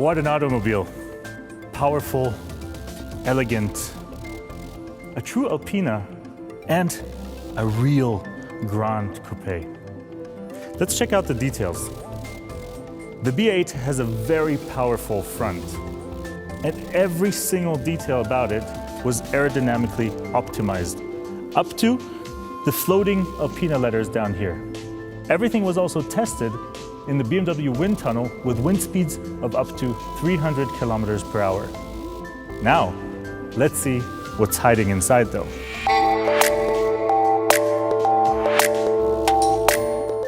What an automobile. Powerful, elegant, a true Alpina, and a real Gran Coupe. Let's check out the details. The B8 has a very powerful front, and every single detail about it was aerodynamically optimized, up to the floating Alpina letters down here. Everything was also tested in the BMW wind tunnel with wind speeds of up to 300 kilometers per hour. Now, let's see what's hiding inside though.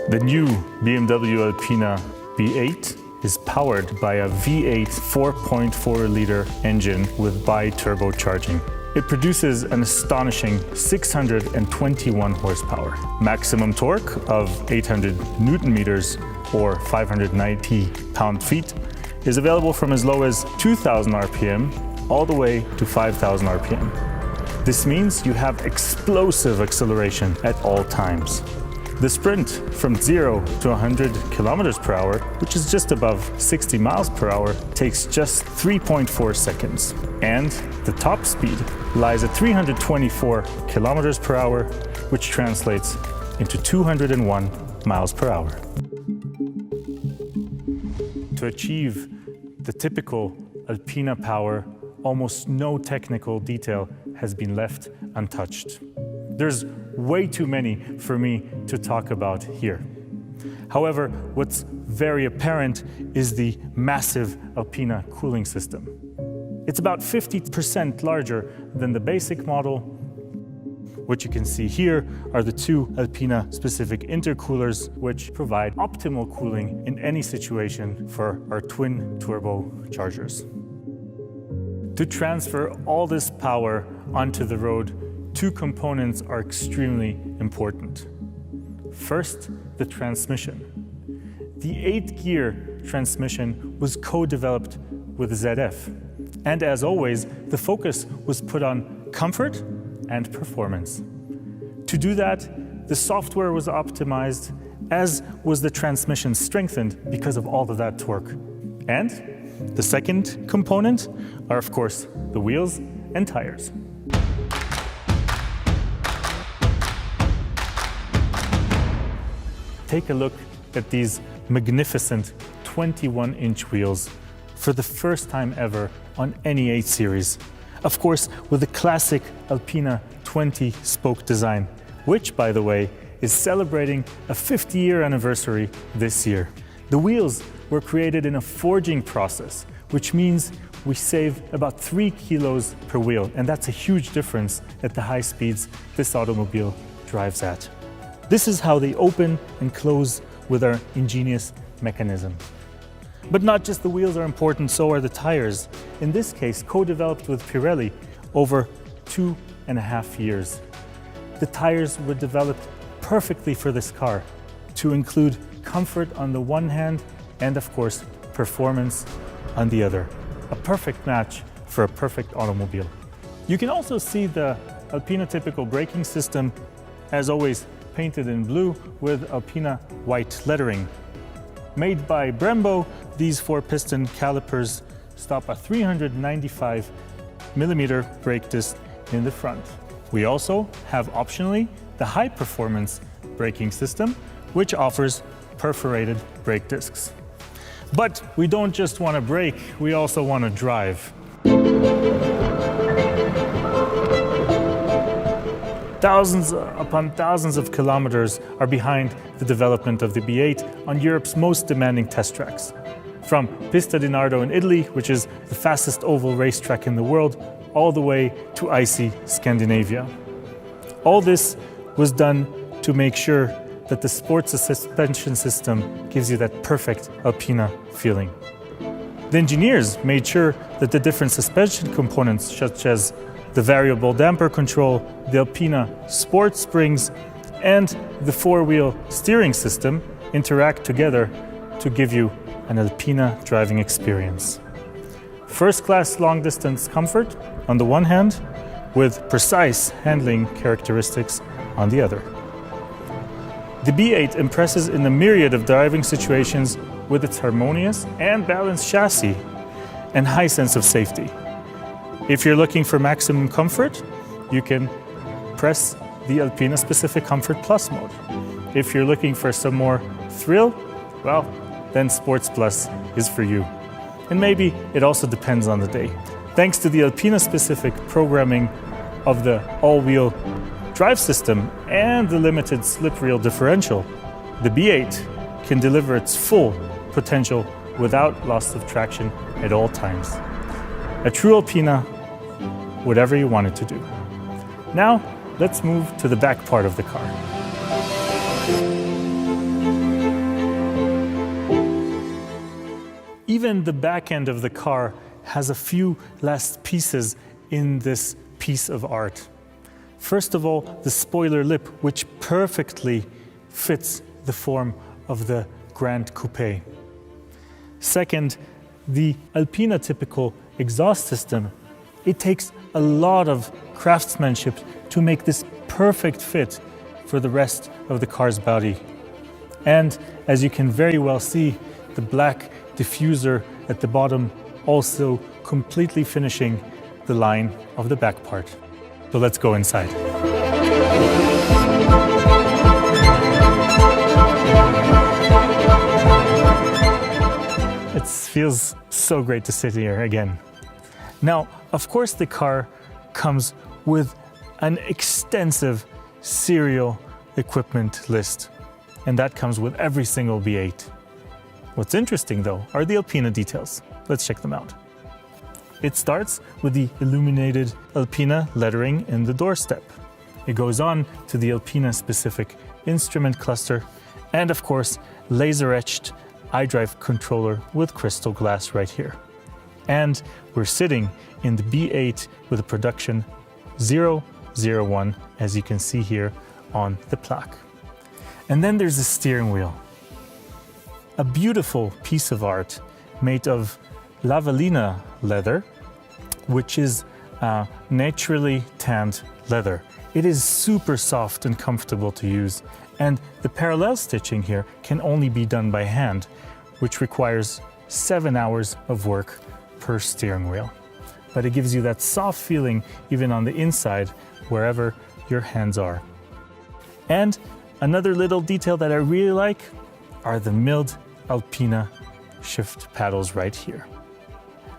The new BMW Alpina B8 is powered by a V8 4.4-liter engine with bi-turbocharging. It produces an astonishing 621 horsepower, maximum torque of 800 Newton meters or 590 pound-feet is available from as low as 2,000 RPM all the way to 5,000 RPM. This means you have explosive acceleration at all times. The sprint from 0 to 100 kilometers per hour, which is just above 60 miles per hour, takes just 3.4 seconds. And the top speed lies at 324 kilometers per hour, which translates into 201 miles per hour. To achieve the typical Alpina power, almost no technical detail has been left untouched. There's way too many for me to talk about here. However, what's very apparent is the massive Alpina cooling system. It's about 50% larger than the basic model. What you can see here are the two Alpina-specific intercoolers, which provide optimal cooling in any situation for our twin turbochargers. To transfer all this power onto the road, two components are extremely important. First, the transmission. The 8-gear transmission was co-developed with ZF. And as always, the focus was put on comfort and performance. To do that, the software was optimized, as was the transmission strengthened because of all of that torque. And the second component are, of course, the wheels and tires. Take a look at these magnificent 21-inch wheels for the first time ever on any 8 Series. Of course, with the classic Alpina 20-spoke design, which, by the way, is celebrating a 50-year anniversary this year. The wheels were created in a forging process, which means we save about 3 kilos per wheel, and that's a huge difference at the high speeds this automobile drives at. This is how they open and close with our ingenious mechanism. But not just the wheels are important, so are the tires. In this case, co-developed with Pirelli over 2.5 years. The tires were developed perfectly for this car to include comfort on the one hand and, of course, performance on the other. A perfect match for a perfect automobile. You can also see the Alpina typical braking system, as always, painted in blue with Alpina white lettering. Made by Brembo, these 4-piston calipers stop a 395 millimeter brake disc in the front. We also have optionally the high-performance braking system, which offers perforated brake discs. But we don't just want to brake, we also want to drive. Thousands upon thousands of kilometers are behind the development of the B8 on Europe's most demanding test tracks. From Pista di Nardo in Italy, which is the fastest oval racetrack in the world, all the way to icy Scandinavia. All this was done to make sure that the sports suspension system gives you that perfect Alpina feeling. The engineers made sure that the different suspension components, such as the variable damper control, the Alpina sport springs, and the 4-wheel steering system interact together to give you an Alpina driving experience. First-class long-distance comfort on the one hand, with precise handling characteristics on the other. The B8 impresses in a myriad of driving situations with its harmonious and balanced chassis, and high sense of safety. If you're looking for maximum comfort, you can press the Alpina Specific Comfort Plus mode. If you're looking for some more thrill, well, then Sports Plus is for you. And maybe it also depends on the day. Thanks to the Alpina specific programming of the all-wheel drive system and the limited slip reel differential, the B8 can deliver its full potential without loss of traction at all times. A true Alpina, whatever you want it to do. Now, let's move to the back part of the car. Even the back end of the car has a few last pieces in this piece of art. First of all, the spoiler lip, which perfectly fits the form of the Gran Coupe. Second, the Alpina typical exhaust system. It takes a lot of craftsmanship to make this perfect fit for the rest of the car's body. And as you can very well see, the black diffuser at the bottom also completely finishing the line of the back part. So let's go inside. It feels so great to sit here again. Now, of course, the car comes with an extensive serial equipment list, and that comes with every single B8. What's interesting, though, are the Alpina details. Let's check them out. It starts with the illuminated Alpina lettering in the doorstep. It goes on to the Alpina-specific instrument cluster, and of course, laser-etched iDrive controller with crystal glass right here. And we're sitting in the B8 with a production 001, as you can see here on the plaque. And then there's the steering wheel. A beautiful piece of art made of Lavalina leather, which is naturally tanned leather. It is super soft and comfortable to use, and the parallel stitching here can only be done by hand, which requires 7 hours of work per steering wheel. But it gives you that soft feeling even on the inside, wherever your hands are. And another little detail that I really like are the milled Alpina shift paddles right here.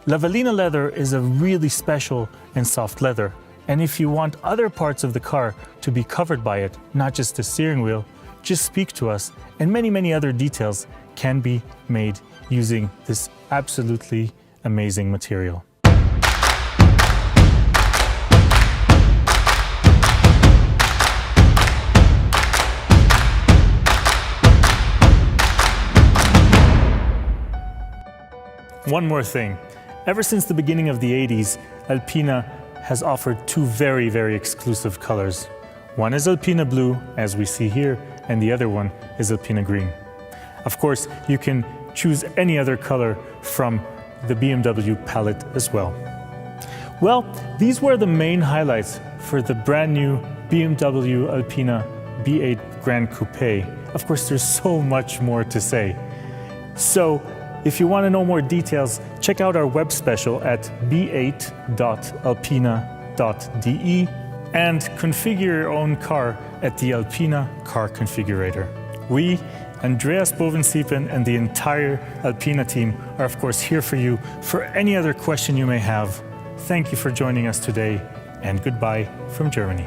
Lavalina leather is a really special and soft leather, and if you want other parts of the car to be covered by it, not just the steering wheel, just speak to us, and many other details can be made using this absolutely amazing material. One more thing. Ever since the beginning of the 80s, Alpina has offered two very exclusive colors. One is Alpina Blue, as we see here, and the other one is Alpina Green. Of course, you can choose any other color from the BMW palette as well. Well, these were the main highlights for the brand new BMW Alpina B8 Gran Coupe. Of course, there's so much more to say. So, if you want to know more details, check out our web special at b8.alpina.de and configure your own car at the Alpina Car Configurator. We, Andreas Bovensiepen, and the entire Alpina team are of course here for you for any other question you may have. Thank you for joining us today, and goodbye from Germany.